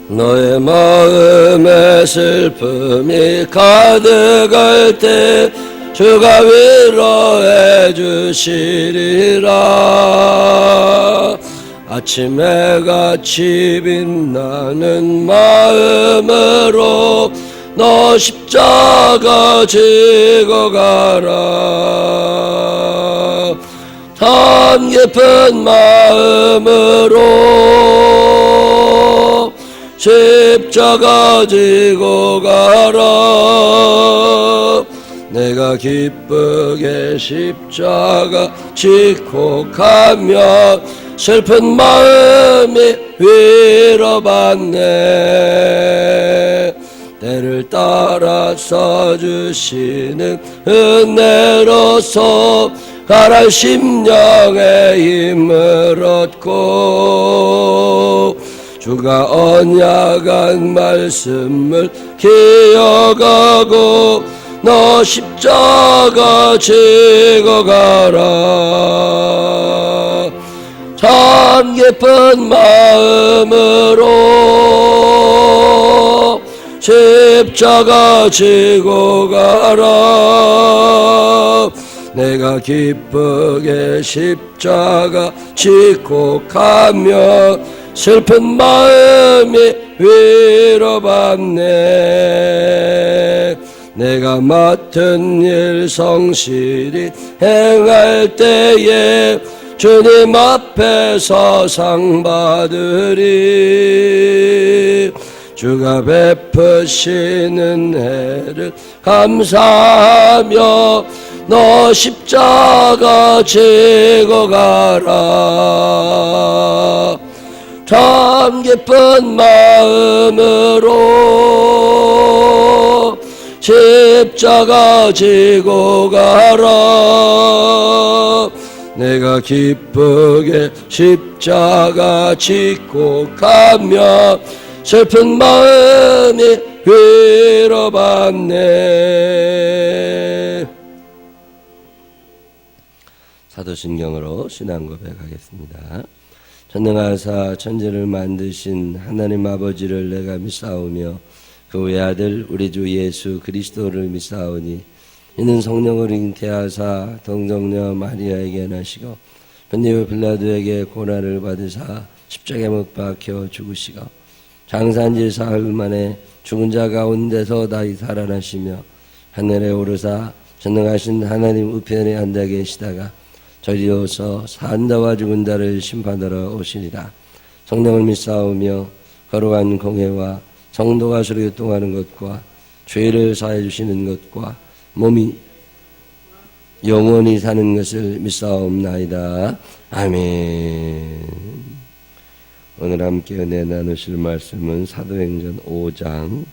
너의 마음에 슬픔이 가득할 때 주가 위로해 주시리라. 아침에 같이 빛나는 마음으로 너 십자가 지고 가라. 참 깊은 마음으로 십자가 지고 가라. 내가 기쁘게 십자가 지고 가며 슬픈 마음이 위로받네. 때를 따라서 주시는 은혜로서 가랄 심령의 힘을 얻고 주가 언약한 말씀을 기억하고 너 십자가 지고 가라. 참 깊은 마음으로 십자가 지고 가라. 내가 기쁘게 십자가 지고 가며 슬픈 마음이 위로받네. 내가 맡은 일 성실히 행할 때에 주님 앞에서 상 받으리. 주가 베푸시는 해를 감사하며 너 십자가 지고 가라. 참 깊은 마음으로 십자가 지고 가라. 내가 기쁘게 십자가 지고 가며 슬픈 마음이 위로받네. 사도신경으로 신앙 고백하겠습니다. 전능하사 천지를 만드신 하나님 아버지를 내가 믿사오며 그 외아들 우리 주 예수 그리스도를 믿사오니 이는 성령을 잉태하사 동정녀 마리아에게 나시고 본디오 빌라도에게 고난을 받으사 십자가에 못 박혀 죽으시고 장사한지 사흘 만에 죽은 자 가운데서 다시 살아나시며 하늘에 오르사 전능하신 하나님 우편에 앉아 계시다가 저리로서 산자와 죽은 자를 심판하러 오시리라. 성령을 믿사오며 거룩한 공회와 성도가 서로 교통하는 것과 죄를 사해 주시는 것과 몸이 영원히 사는 것을 믿사옵나이다. 아멘. 오늘 함께 은혜 나누실 말씀은 사도행전 5장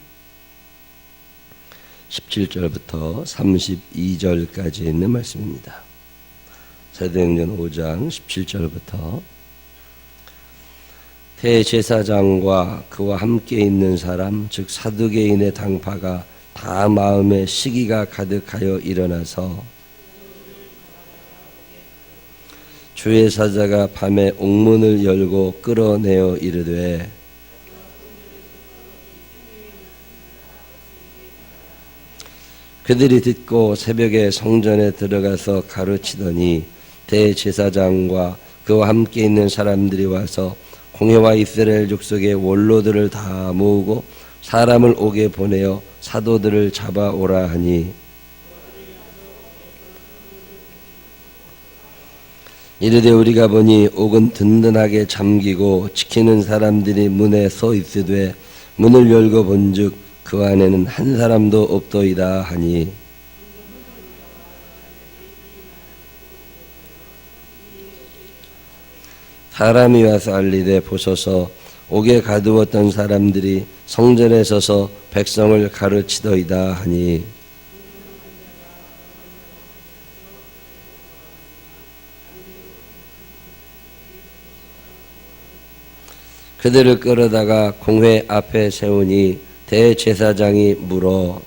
17절부터 32절까지 있는 말씀입니다. 사도행전 5장 17절부터 대제사장과 그와 함께 있는 사람 즉 사두개인의 당파가 다 마음에 시기가 가득하여 일어나서 주의 사자가 밤에 옥문을 열고 끌어내어 이르되 그들이 듣고 새벽에 성전에 들어가서 가르치더니 대제사장과 그와 함께 있는 사람들이 와서 공회와 이스라엘 족속의 원로들을 다 모으고 사람을 옥에 보내어 사도들을 잡아오라 하니 이르되 우리가 보니 옥은 든든하게 잠기고 지키는 사람들이 문에 서 있으되 문을 열고 본즉 그 안에는 한 사람도 없더이다 하니 사람이 와서 알리되 보소서 옥에 가두었던 사람들이 성전에 서서 백성을 가르치더이다 하니 그들을 끌어다가 공회 앞에 세우니 대제사장이 물어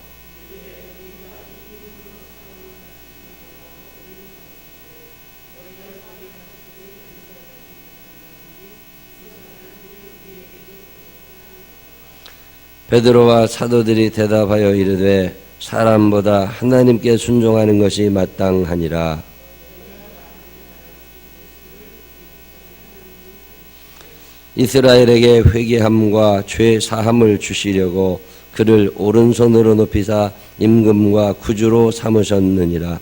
베드로와 사도들이 대답하여 이르되 사람보다 하나님께 순종하는 것이 마땅하니라. 이스라엘에게 회개함과 죄 사함을 주시려고 그를 오른손으로 높이사 임금과 구주로 삼으셨느니라.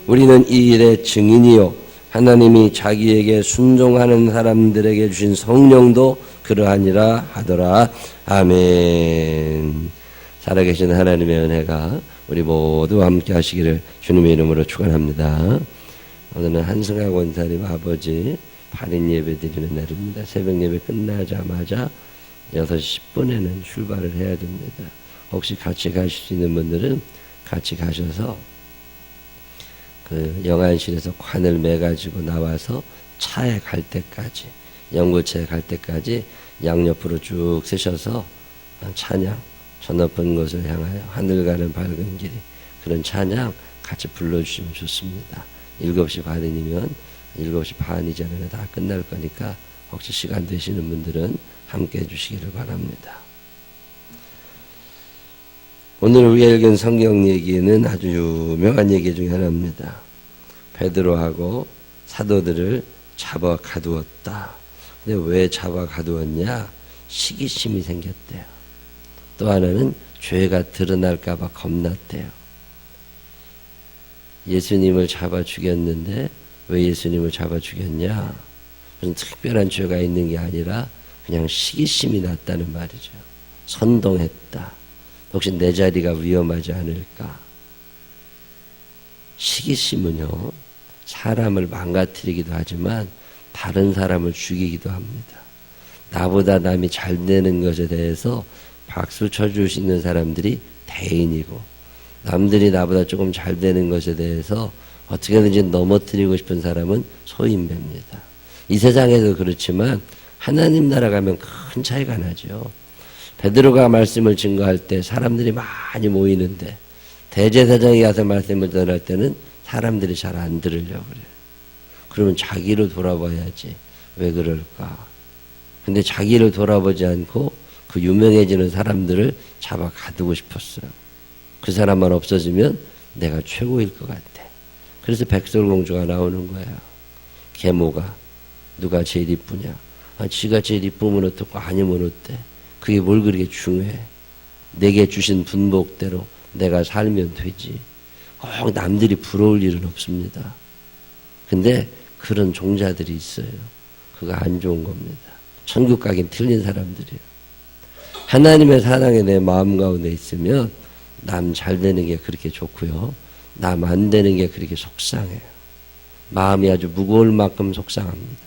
우리는 이 일의 증인이요 하나님이 자기에게 순종하는 사람들에게 주신 성령도 그러하니라 하더라. 아멘. 살아계신 하나님의 은혜가 우리 모두와 함께 하시기를 주님의 이름으로 축원합니다. 오늘은 한승학 원사님 아버지 발인 예배 드리는 날입니다. 새벽 예배 끝나자마자 6시 10분에는 출발을 해야 됩니다. 혹시 같이 가실 수 있는 분들은 같이 가셔서 그 영안실에서 관을 매가지고 나와서 차에 갈 때까지, 연구차에 갈 때까지 양옆으로 쭉 쓰셔서 찬양, 저 높은 곳을 향하여 하늘 가는 밝은 길이, 그런 찬양 같이 불러주시면 좋습니다. 7시 반이면 7시 반 이전에는 다 끝날 거니까 혹시 시간 되시는 분들은 함께 해주시기를 바랍니다. 오늘 우리가 읽은 성경 얘기는 아주 유명한 얘기 중에 하나입니다. 베드로하고 사도들을 잡아 가두었다. 근데 왜 잡아 가두었냐? 시기심이 생겼대요. 또 하나는 죄가 드러날까 봐 겁났대요. 예수님을 잡아 죽였는데 왜 예수님을 잡아 죽였냐? 무슨 특별한 죄가 있는 게 아니라 그냥 시기심이 났다는 말이죠. 선동했다. 혹시 내 자리가 위험하지 않을까? 시기심은요, 사람을 망가뜨리기도 하지만 다른 사람을 죽이기도 합니다. 나보다 남이 잘 되는 것에 대해서 박수 쳐줄 수 있는 사람들이 대인이고, 남들이 나보다 조금 잘 되는 것에 대해서 어떻게든지 넘어뜨리고 싶은 사람은 소인배입니다. 이 세상에도 그렇지만 하나님 나라 가면 큰 차이가 나죠. 베드로가 말씀을 증거할 때 사람들이 많이 모이는데 대제사장이 가서 말씀을 전할 때는 사람들이 잘 안 들으려고 그래요. 그러면 자기를 돌아봐야지. 왜 그럴까? 근데 자기를 돌아보지 않고 그 유명해지는 사람들을 잡아 가두고 싶었어요. 그 사람만 없어지면 내가 최고일 것 같아. 그래서 백설공주가 나오는 거예요. 계모가 누가 제일 이쁘냐? 지가 제일 이쁘면 어떻고 아니면 어때? 그게 뭘 그렇게 중요해? 내게 주신 분복대로 내가 살면 되지. 꼭 남들이 부러울 일은 없습니다. 근데 그런 종자들이 있어요. 그거 안 좋은 겁니다. 천국 가긴 틀린 사람들이에요. 하나님의 사랑이 내 마음 가운데 있으면 남 잘 되는 게 그렇게 좋고요. 남 안 되는 게 그렇게 속상해요. 마음이 아주 무거울 만큼 속상합니다.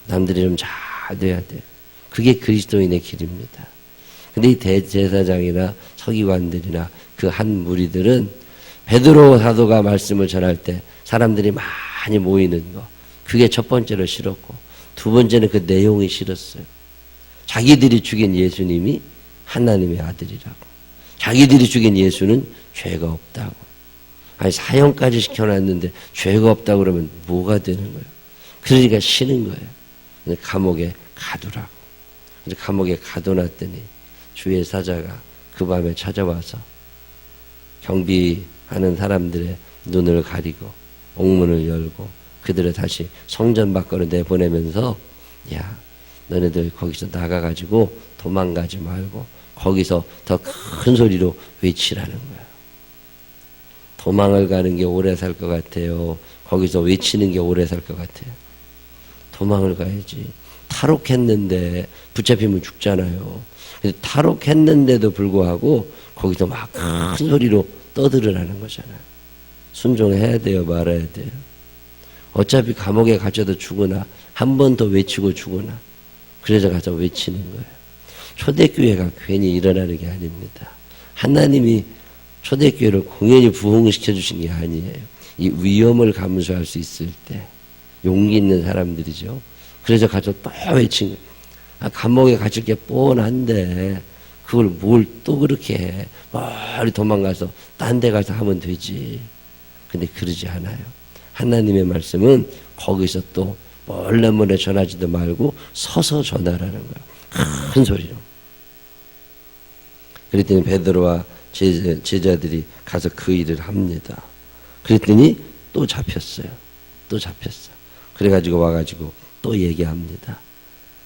남들이 좀 잘 돼야 돼요. 그게 그리스도인의 길입니다. 근데 이 대제사장이나 서기관들이나 그 한 무리들은 베드로 사도가 말씀을 전할 때 사람들이 많이 모이는 거, 그게 첫 번째로 싫었고, 두 번째는 그 내용이 싫었어요. 자기들이 죽인 예수님이 하나님의 아들이라고, 자기들이 죽인 예수는 죄가 없다고. 아니 사형까지 시켜놨는데 죄가 없다고 그러면 뭐가 되는 거예요? 그러니까 싫은 거예요. 감옥에 가두라고. 감옥에 가둬놨더니 주의 사자가 그 밤에 찾아와서 경비하는 사람들의 눈을 가리고 옥문을 열고 그들을 다시 성전 밖으로 내보내면서, 야, 너네들 거기서 나가가지고 도망가지 말고 거기서 더 큰 소리로 외치라는 거야. 도망을 가는 게 오래 살 것 같아요? 거기서 외치는 게 오래 살 것 같아요? 도망을 가야지. 탈옥했는데 붙잡히면 죽잖아요. 탈옥했는데도 불구하고 거기서 막 큰 소리로 떠들으라는 거잖아요. 순종해야 돼요, 말아야 돼요? 어차피 감옥에 갇혀도 죽으나 한 번 더 외치고 죽으나, 그래서 가서 외치는 거예요. 초대교회가 괜히 일어나는 게 아닙니다. 하나님이 초대교회를 공연히 부흥시켜 주신 게 아니에요. 이 위험을 감수할 수 있을 때 용기 있는 사람들이죠. 그래서 가서 또 외친 거예요. 감옥에 갇힐 게 뻔한데 그걸 뭘 또 그렇게 해. 멀리 도망가서 딴 데 가서 하면 되지. 근데 그러지 않아요. 하나님의 말씀은 거기서 또 몰래 전하지도 말고 서서 전하라는 거예요. 큰 소리로. 그랬더니 베드로와 제자들이 가서 그 일을 합니다. 그랬더니 또 잡혔어요. 또 잡혔어. 그래가지고 와가지고 또 얘기합니다.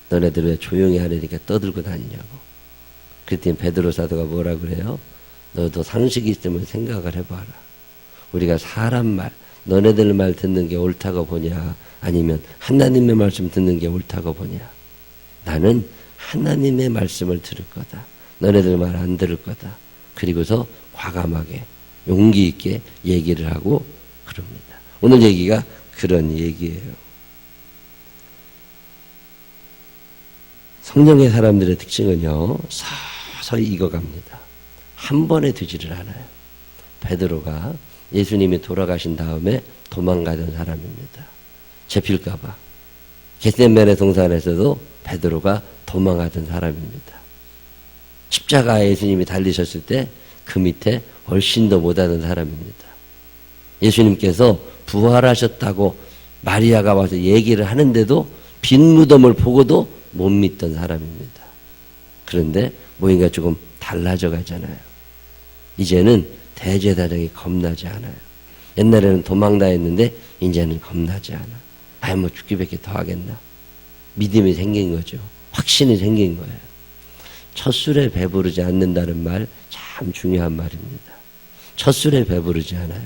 너네들 왜 조용히 하려니까 떠들고 다니냐고. 그랬더니 베드로 사도가 뭐라 그래요? 너도 상식이 있으면 생각을 해봐라. 우리가 사람 말, 너네들 말 듣는 게 옳다고 보냐, 아니면 하나님의 말씀 듣는 게 옳다고 보냐. 나는 하나님의 말씀을 들을 거다. 너네들 말 안 들을 거다. 그리고서 과감하게 용기 있게 얘기를 하고 그럽니다. 오늘 얘기가 그런 얘기예요. 성령의 사람들의 특징은요, 서서히 익어갑니다. 한 번에 되지를 않아요. 베드로가 예수님이 돌아가신 다음에 도망가던 사람입니다. 잡힐까봐. 겟세마네 동산에서도 베드로가 도망하던 사람입니다. 십자가에 예수님이 달리셨을 때 그 밑에 훨씬 더 못하던 사람입니다. 예수님께서 부활하셨다고 마리아가 와서 얘기를 하는데도 빈 무덤을 보고도 못 믿던 사람입니다. 그런데 뭔가 조금 달라져 가잖아요. 이제는 대제사장이 겁나지 않아요. 옛날에는 도망다녔는데 이제는 겁나지 않아. 아이 뭐 죽기밖에 더 하겠나. 믿음이 생긴 거죠. 확신이 생긴 거예요. 첫 술에 배부르지 않는다는 말 참 중요한 말입니다. 첫 술에 배부르지 않아요.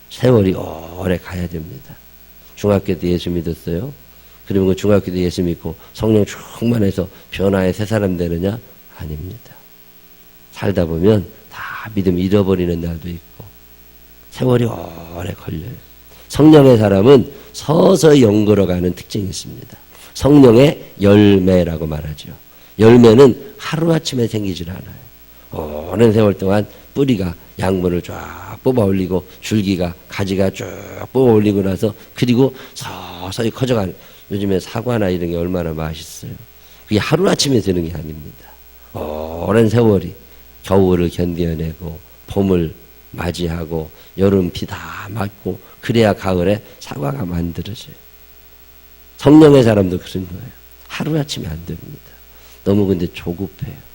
세월이 오래 가야 됩니다. 중학교 때 예수 믿었어요. 그러면 그 중학교 때 예수 믿고 성령 충만해서 변화의 새 사람 되느냐? 아닙니다. 살다 보면 다 믿음 잃어버리는 날도 있고 세월이 오래 걸려요. 성령의 사람은 서서히 연걸어가는 특징이 있습니다. 성령의 열매라고 말하죠. 열매는 하루아침에 생기질 않아요. 오랜 세월 동안 뿌리가 양분을 쫙 뽑아 올리고 줄기가 가지가 쭉 뽑아 올리고 나서 그리고 서서히 커져가는, 요즘에 사과나 이런 게 얼마나 맛있어요. 그게 하루아침에 되는 게 아닙니다. 오랜 세월이 겨울을 견뎌내고 봄을 맞이하고 여름 비 다 맞고 그래야 가을에 사과가 만들어져요. 성령의 사람도 그런 거예요. 하루아침에 안 됩니다. 너무 근데 조급해요.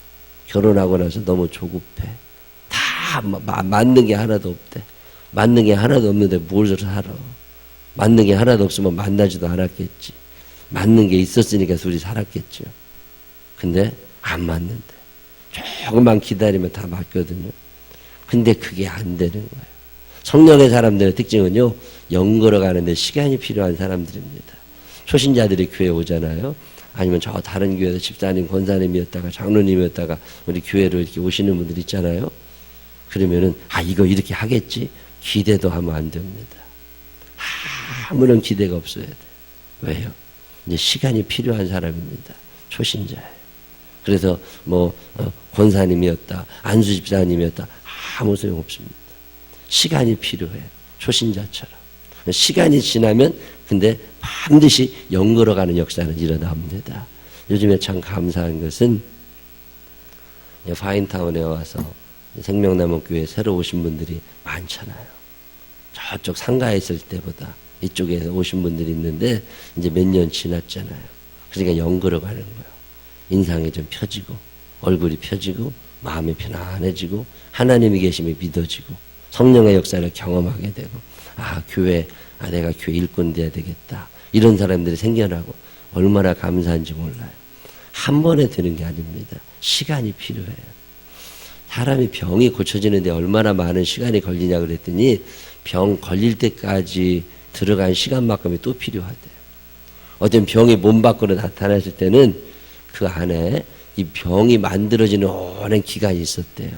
결혼하고 나서 너무 조급해. 다 맞는 게 하나도 없대. 맞는 게 하나도 없는데 뭘 살아. 맞는 게 하나도 없으면 만나지도 않았겠지. 맞는 게 있었으니까 둘이 살았겠죠. 근데 안 맞는데. 조금만 기다리면 다 맞거든요. 근데 그게 안 되는 거예요. 성령의 사람들의 특징은요, 연걸어 가는데 시간이 필요한 사람들입니다. 초신자들이 교회 오잖아요. 아니면 저 다른 교회에서 집사님, 권사님이었다가 장로님이었다가 우리 교회로 이렇게 오시는 분들 있잖아요. 그러면은 이거 이렇게 하겠지? 기대도 하면 안 됩니다. 아무런 기대가 없어야 돼. 왜요? 이제 시간이 필요한 사람입니다. 초신자예요. 그래서 권사님이었다, 안수 집사님이었다, 아무 소용 없습니다. 시간이 필요해요. 초신자처럼. 시간이 지나면 근데 반드시 연걸어가는 역사는 일어납니다. 요즘에 참 감사한 것은 파인타운에 와서 생명나무 교회에 새로 오신 분들이 많잖아요. 저쪽 상가에 있을 때보다 이쪽에 오신 분들이 있는데 이제 몇 년 지났잖아요. 그러니까 연걸어가는 거예요. 인상이 좀 펴지고 얼굴이 펴지고 마음이 편안해지고 하나님이 계심이 믿어지고 성령의 역사를 경험하게 되고 내가 교회 일꾼 돼야 되겠다. 이런 사람들이 생겨나고 얼마나 감사한지 몰라요. 한 번에 되는 게 아닙니다. 시간이 필요해요. 사람이 병이 고쳐지는데 얼마나 많은 시간이 걸리냐 그랬더니 병 걸릴 때까지 들어간 시간만큼이 또 필요하대요. 어떤 병이 몸 밖으로 나타났을 때는 그 안에 이 병이 만들어지는 오랜 기간이 있었대요.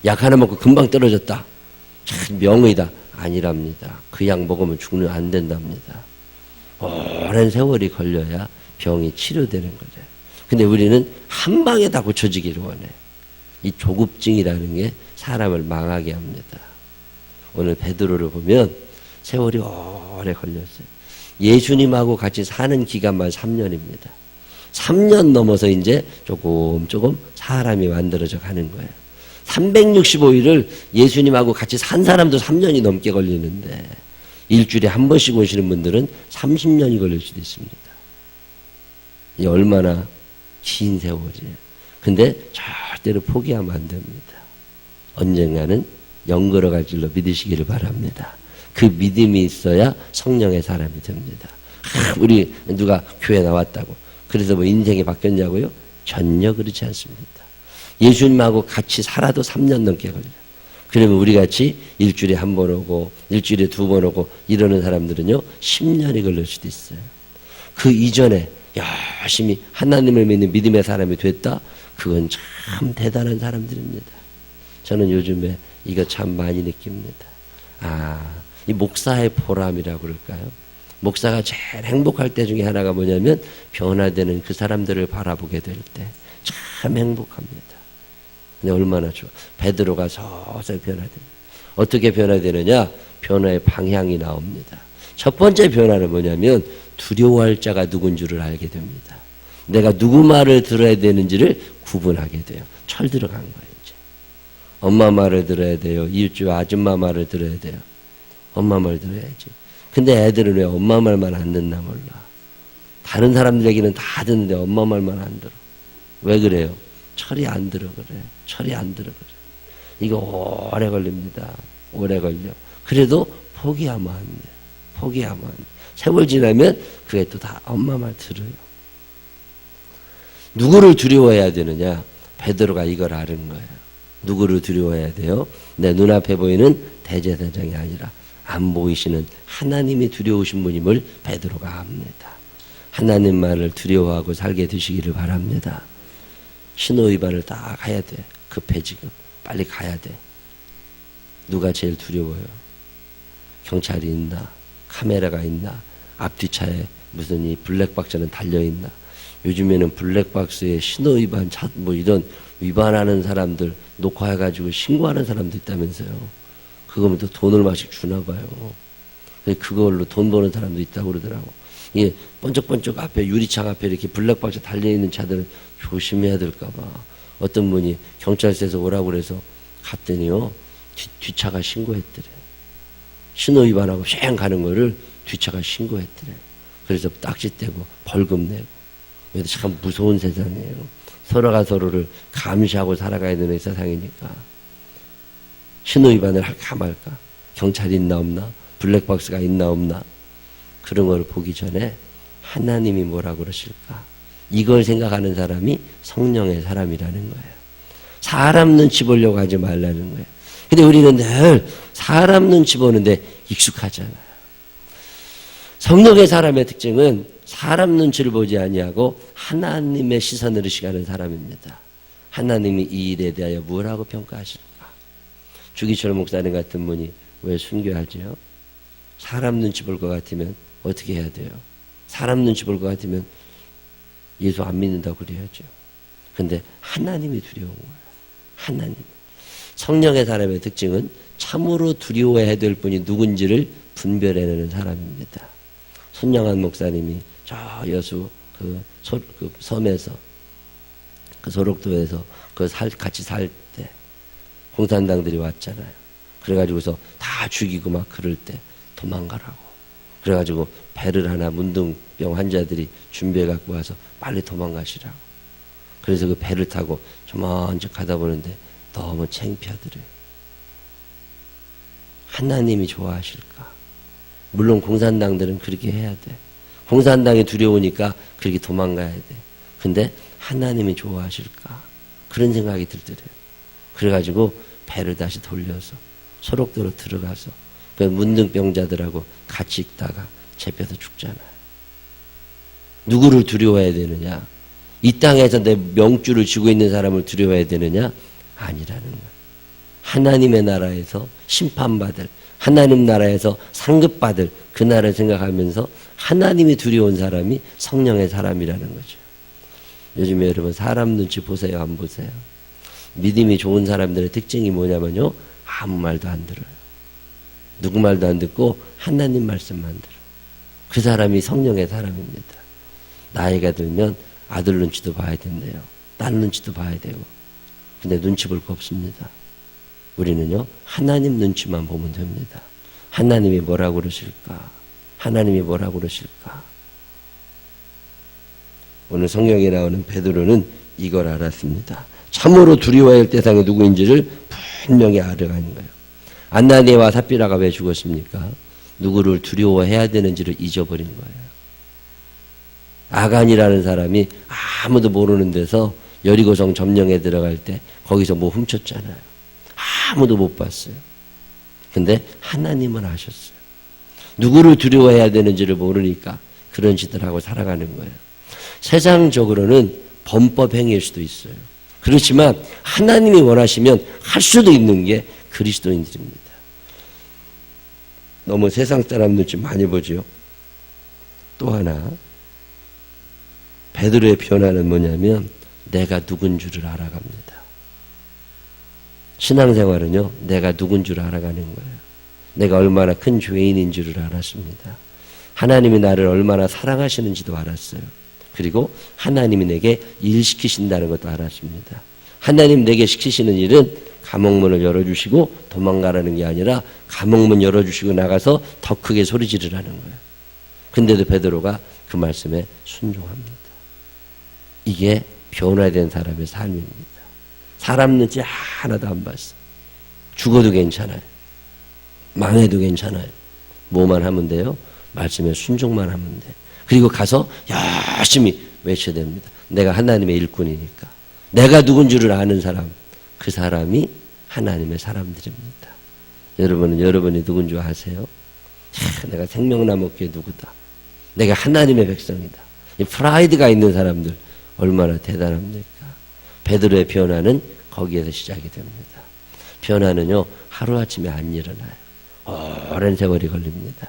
약 하나 먹고 금방 떨어졌다. 참 명의다. 아니랍니다. 그 약 먹으면 죽는 안 된답니다. 오랜 세월이 걸려야 병이 치료되는 거죠. 근데 우리는 한 방에 다 고쳐지기를 원해. 이 조급증이라는 게 사람을 망하게 합니다. 오늘 베드로를 보면 세월이 오래 걸렸어요. 예수님하고 같이 사는 기간만 3년입니다. 3년 넘어서 이제 조금 사람이 만들어져 가는 거예요. 365일을 예수님하고 같이 산 사람도 3년이 넘게 걸리는데 일주일에 한 번씩 오시는 분들은 30년이 걸릴 수도 있습니다. 이 얼마나 긴 세월이에요. 근데 절대로 포기하면 안 됩니다. 언젠가는 영걸어갈 줄로 믿으시기를 바랍니다. 그 믿음이 있어야 성령의 사람이 됩니다. 우리 누가 교회 나왔다고 그래서 뭐 인생이 바뀌었냐고요? 전혀 그렇지 않습니다. 예수님하고 같이 살아도 3년 넘게 걸려요. 그러면 우리 같이 일주일에 한 번 오고 일주일에 2번 오고 이러는 사람들은요 10년이 걸릴 수도 있어요. 그 이전에 열심히 하나님을 믿는 믿음의 사람이 됐다? 그건 참 대단한 사람들입니다. 저는 요즘에 이거 참 많이 느낍니다. 이 목사의 보람이라고 그럴까요? 목사가 제일 행복할 때 중에 하나가 뭐냐면 변화되는 그 사람들을 바라보게 될 때 참 행복합니다. 근데 얼마나 좋아. 베드로가 서서히 변화됩니다. 어떻게 변화되느냐? 변화의 방향이 나옵니다. 첫 번째 변화는 뭐냐면 두려워할 자가 누군 줄을 알게 됩니다. 내가 누구 말을 들어야 되는지를 구분하게 돼요. 철 들어간 거예요. 이제 엄마 말을 들어야 돼요. 이웃집 아줌마 말을 들어야 돼요. 엄마 말 들어야지. 근데 애들은 왜 엄마 말만 안 듣나 몰라. 다른 사람들 얘기는 다 듣는데 엄마 말만 안 들어. 왜 그래요? 철이 안 들어 그래. 철이 안 들어 그래. 이거 오래 걸립니다. 오래 걸려. 그래도 포기하면 안 돼. 포기하면 안 돼. 세월 지나면 그게 또 다 엄마 말 들어요. 누구를 두려워해야 되느냐? 베드로가 이걸 아는 거예요. 누구를 두려워해야 돼요? 내 눈앞에 보이는 대제사장이 아니라 안 보이시는 하나님이 두려우신 분임을 베드로가 압니다. 하나님 말을 두려워하고 살게 되시기를 바랍니다. 신호위반을 다 가야 돼. 급해 지금. 빨리 가야 돼. 누가 제일 두려워요? 경찰이 있나? 카메라가 있나? 앞뒤차에 무슨 이 블랙박스는 달려있나? 요즘에는 블랙박스에 신호위반, 뭐 이런 위반하는 사람들 녹화해가지고 신고하는 사람도 있다면서요. 그거면 또 돈을 막씩 주나 봐요. 그걸로 돈 버는 사람도 있다고 그러더라고. 이게 번쩍번쩍 앞에 유리창 앞에 이렇게 블랙박스 달려있는 차들은 조심해야 될까봐. 어떤 분이 경찰서에서 오라고 그래서 갔더니요. 뒷차가 신고했더래. 신호위반하고 쌩 가는 거를 뒷차가 신고했더래. 그래서 딱지 떼고 벌금 내고. 참 무서운 세상이에요. 서로가 서로를 감시하고 살아가야 되는 세상이니까. 신호위반을 할까 말까. 경찰이 있나 없나. 블랙박스가 있나 없나. 그런 걸 보기 전에 하나님이 뭐라고 그러실까. 이걸 생각하는 사람이 성령의 사람이라는 거예요. 사람 눈치 보려고 하지 말라는 거예요. 근데 우리는 늘 사람 눈치 보는데 익숙하잖아요. 성령의 사람의 특징은 사람 눈치를 보지 아니하고 하나님의 시선을 의식하는 사람입니다. 하나님이 이 일에 대하여 뭐라고 평가하실까? 주기철 목사님 같은 분이 왜 순교하죠? 사람 눈치 볼 것 같으면 어떻게 해야 돼요? 사람 눈치 볼 것 같으면 예수 안 믿는다고 그래야죠. 근데 하나님이 두려운 거예요. 하나님. 성령의 사람의 특징은 참으로 두려워해야 될 분이 누군지를 분별해내는 사람입니다. 손영한 목사님이 저 여수 그 섬에서 그 소록도에서 같이 살 때 공산당들이 왔잖아요. 그래가지고서 다 죽이고 막 그럴 때 도망가라고. 그래가지고 배를 하나 문둥병 환자들이 준비해 갖고 와서 빨리 도망가시라고. 그래서 그 배를 타고 저먼저 가다 보는데 너무 창피하더래요. 하나님이 좋아하실까? 물론 공산당들은 그렇게 해야 돼. 공산당이 두려우니까 그렇게 도망가야 돼. 근데 하나님이 좋아하실까? 그런 생각이 들더래요. 그래가지고 배를 다시 돌려서 소록도로 들어가서 그 문둥병자들하고 같이 있다가 잡혀서 죽잖아요. 누구를 두려워해야 되느냐? 이 땅에서 내 명주를 쥐고 있는 사람을 두려워해야 되느냐? 아니라는 거예요. 하나님의 나라에서 심판받을, 하나님 나라에서 상급받을 그 나라를 생각하면서 하나님이 두려운 사람이 성령의 사람이라는 거죠. 요즘에 여러분 사람 눈치 보세요, 안 보세요? 믿음이 좋은 사람들의 특징이 뭐냐면요, 아무 말도 안 들어요. 누구 말도 안 듣고 하나님 말씀만 들어요. 그 사람이 성령의 사람입니다. 나이가 들면 아들 눈치도 봐야 된대요. 딸 눈치도 봐야 되고. 근데 눈치 볼 거 없습니다. 우리는요, 하나님 눈치만 보면 됩니다. 하나님이 뭐라고 그러실까? 하나님이 뭐라고 그러실까? 오늘 성경에 나오는 베드로는 이걸 알았습니다. 참으로 두려워해야 할 대상이 누구인지를 분명히 알아가는 거예요. 안나니아와 삽비라가 왜 죽었습니까? 누구를 두려워해야 되는지를 잊어버린 거예요. 아간이라는 사람이 아무도 모르는 데서 여리고성 점령에 들어갈 때 거기서 뭐 훔쳤잖아요. 아무도 못 봤어요. 근데 하나님은 아셨어요. 누구를 두려워해야 되는지를 모르니까 그런 짓을 하고 살아가는 거예요. 세상적으로는 범법 행위일 수도 있어요. 그렇지만 하나님이 원하시면 할 수도 있는 게 그리스도인들입니다. 너무 세상 사람 눈치 많이 보죠. 또 하나 베드로의 변화는 뭐냐면 내가 누군 줄을 알아갑니다. 신앙생활은요, 내가 누군 줄 알아가는 거예요. 내가 얼마나 큰 죄인인 줄을 알았습니다. 하나님이 나를 얼마나 사랑하시는지도 알았어요. 그리고 하나님이 내게 일 시키신다는 것도 알았습니다. 하나님 내게 시키시는 일은 감옥문을 열어주시고 도망가라는 게 아니라 감옥문 열어주시고 나가서 더 크게 소리 지르라는 거예요. 근데도 베드로가 그 말씀에 순종합니다. 이게 변화된 사람의 삶입니다. 사람 눈치 하나도 안 봤어. 죽어도 괜찮아요. 망해도 괜찮아요. 뭐만 하면 돼요? 말씀에 순종만 하면 돼. 그리고 가서 열심히 외쳐야 됩니다. 내가 하나님의 일꾼이니까. 내가 누군 줄을 아는 사람, 그 사람이 하나님의 사람들입니다. 여러분은 여러분이 누군 줄 아세요? 내가 생명나무 교회 누구다. 내가 하나님의 백성이다. 이 프라이드가 있는 사람들 얼마나 대단합니까? 베드로의 변화는 거기에서 시작이 됩니다. 변화는요, 하루아침에 안 일어나요. 오랜 세월이 걸립니다.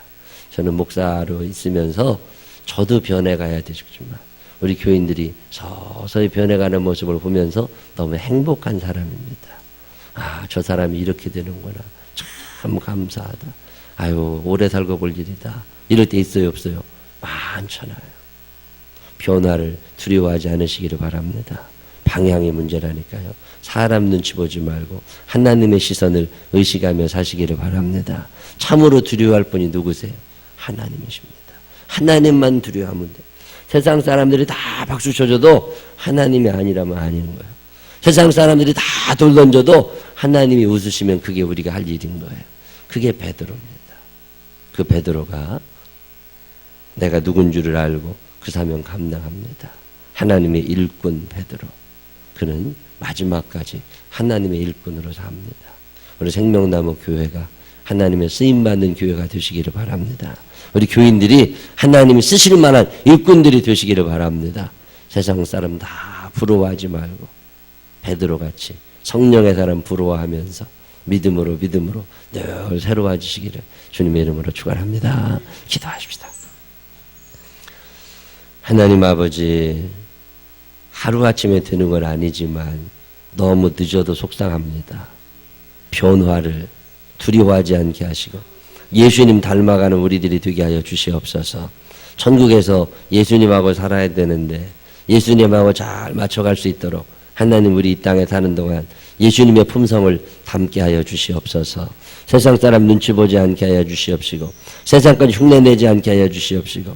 저는 목사로 있으면서 저도 변해가야 되겠지만 우리 교인들이 서서히 변해가는 모습을 보면서 너무 행복한 사람입니다. 아, 저 사람이 이렇게 되는구나. 참 감사하다. 아유, 오래 살고 볼 일이다. 이럴 때 있어요, 없어요? 많잖아요. 변화를 두려워하지 않으시기를 바랍니다. 방향이 문제라니까요. 사람 눈치 보지 말고 하나님의 시선을 의식하며 사시기를 바랍니다. 참으로 두려워할 분이 누구세요? 하나님이십니다. 하나님만 두려워하면 돼요. 세상 사람들이 다 박수 쳐줘도 하나님이 아니라면 아닌 거예요. 세상 사람들이 다 돌 던져도 하나님이 웃으시면 그게 우리가 할 일인 거예요. 그게 베드로입니다. 그 베드로가 내가 누군 줄을 알고 그 사명 감당합니다. 하나님의 일꾼 베드로. 그는 마지막까지 하나님의 일꾼으로 삽니다. 우리 생명나무 교회가 하나님의 쓰임받는 교회가 되시기를 바랍니다. 우리 교인들이 하나님이 쓰실 만한 일꾼들이 되시기를 바랍니다. 세상 사람 다 부러워하지 말고 베드로같이 성령의 사람 부러워하면서 믿음으로 늘 새로워지시기를 주님의 이름으로 축원합니다. 기도하십시다. 하나님 아버지, 하루아침에 되는 건 아니지만 너무 늦어도 속상합니다. 변화를 두려워하지 않게 하시고 예수님 닮아가는 우리들이 되게 하여 주시옵소서. 천국에서 예수님하고 살아야 되는데 예수님하고 잘 맞춰갈 수 있도록 하나님 우리 이 땅에 사는 동안 예수님의 품성을 담게 하여 주시옵소서. 세상 사람 눈치 보지 않게 하여 주시옵시고 세상까지 흉내내지 않게 하여 주시옵시고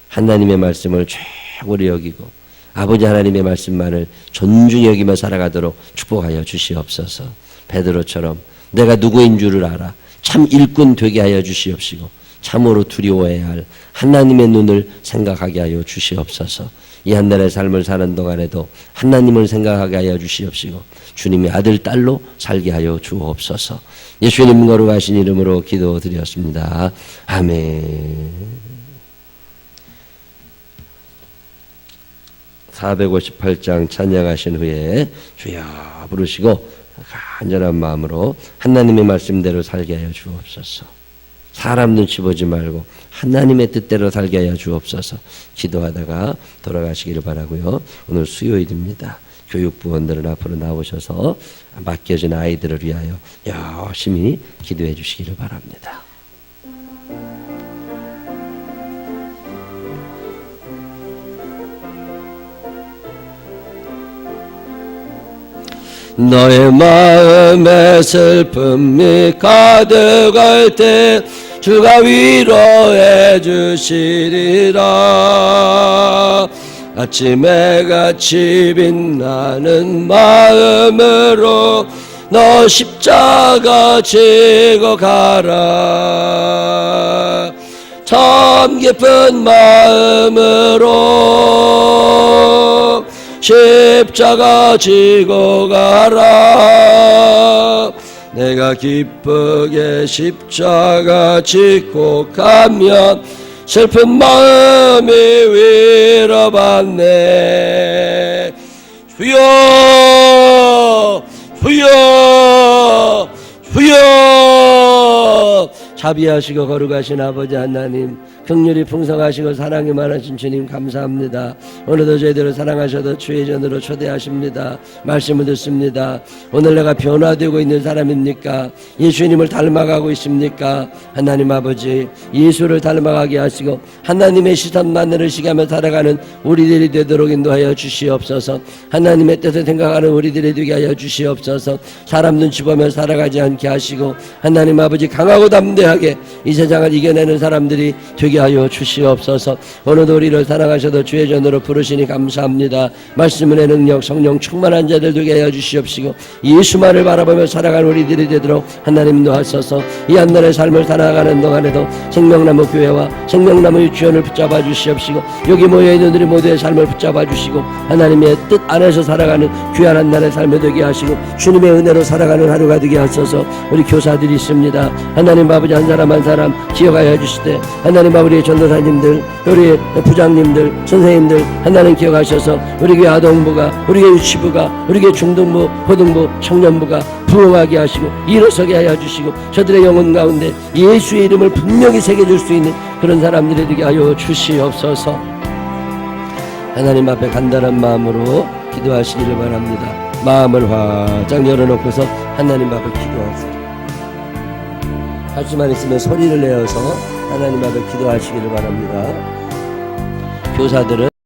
하나님의 말씀을 최고로 여기고 아버지 하나님의 말씀만을 존중히 여기며 살아가도록 축복하여 주시옵소서. 베드로처럼 내가 누구인 줄을 알아 참 일꾼 되게 하여 주시옵시고 참으로 두려워해야 할 하나님의 눈을 생각하게 하여 주시옵소서. 이 한 날의 삶을 사는 동안에도 하나님을 생각하게 하여 주시옵시고 주님의 아들 딸로 살게 하여 주옵소서. 예수님 거룩하신 이름으로 기도드렸습니다. 아멘. 458장 찬양하신 후에 주여 부르시고 간절한 마음으로 하나님의 말씀대로 살게 하여 주옵소서. 사람 눈치 보지 말고 하나님의 뜻대로 살게 하여 주옵소서. 기도하다가 돌아가시기를 바라고요. 오늘 수요일입니다. 교육부원들은 앞으로 나오셔서 맡겨진 아이들을 위하여 열심히 기도해 주시기를 바랍니다. 너의 마음에 슬픔이 가득할 때 주가 위로해 주시리라. 아침에 같이 빛나는 마음으로 너 십자가 지고 가라. 참 기쁜 마음으로 십자가 지고 가라. 내가 기쁘게 십자가 지고 가면 슬픈 마음이 위로받네. 주여 주여 주여. 자비하시고 거룩하신 아버지 하나님, 긍휼이 풍성하시고 사랑이 많으신 주님 감사합니다. 오늘도 저희들을 사랑하셔도 주의 전으로 초대하십니다. 말씀을 듣습니다. 오늘 내가 변화되고 있는 사람입니까? 예수님을 닮아가고 있습니까? 하나님 아버지, 예수를 닮아가게 하시고 하나님의 시선만을 의식하며 살아가는 우리들이 되도록 인도하여 주시옵소서. 하나님의 뜻을 생각하는 우리들이 되게 하여 주시옵소서. 사람 눈치 보며 살아가지 않게 하시고 하나님 아버지, 강하고 담대하게 이 세상을 이겨내는 사람들이 되게 하여 주시옵소서. 오늘도 우리를 사랑하셔도 주의 전으로 부르시니 감사합니다. 말씀의 능력, 성령 충만한 자들 되게 하여 주시옵시고 예수만을 바라보며 살아가는 우리들이 되도록 하나님 인도하소서. 이 한날의 삶을 살아가는 동안에도 생명나무 교회와 생명나무 유치원을 붙잡아 주시옵시고 여기 모여있는 우리 모두의 삶을 붙잡아 주시고 하나님의 뜻 안에서 살아가는 귀한 한날의 삶이 되게 하시고 주님의 은혜로 살아가는 하루가 되게 하소서. 우리 교사들이 있습니다. 하나님 아버지, 한 사람 한 사람 기억하여 주시되 하나님 아버지, 우리 전도사님들, 우리 부장님들, 선생님들 하나님 기억하셔서 우리 교회 아동부가, 우리 교회 유치부가, 우리 교회 중등부, 고등부, 청년부가 부흥하게 하시고 일어서게 하여 주시고 저들의 영혼 가운데 예수의 이름을 분명히 새겨줄 수 있는 그런 사람들이 되게 하여 주시옵소서. 하나님 앞에 간단한 마음으로 기도하시기를 바랍니다. 마음을 활짝 열어놓고서 하나님 앞에 기도하세요. 할 수만 있으면 소리를 내어서 하나님 앞에 기도하시기를 바랍니다. 교사들은